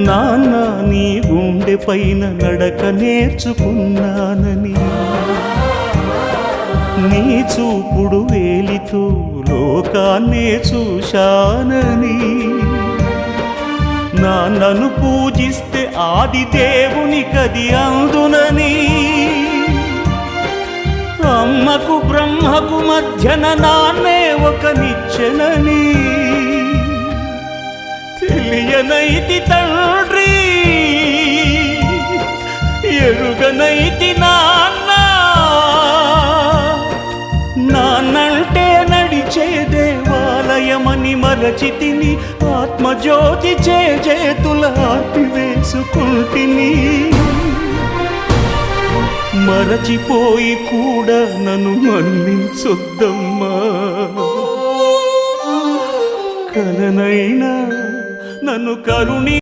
నాన్న నీ గుండె పైన నడక నేర్చుకున్నానని, నీ చూపుడు వేలితో లోకాన్నే చూశానని, నాన్నను పూజిస్తే ఆది దేవుని కది అందునని, అమ్మకు బ్రహ్మకు మధ్యన నాన్నే ఒక నిచ్చెనని తెలియనైతి తండ్రి, ఎరుగనైతి నాన్న. నాన్నంటే నడిచే దేవాలయమని మరచితిని, ఆత్మజ్యోతి చేతుల ఆపివేసుకుంటిని. మరచిపోయి కూడా నన్ను మన్నించొద్దమ్మా, కలనైనా నన్ను కరుణి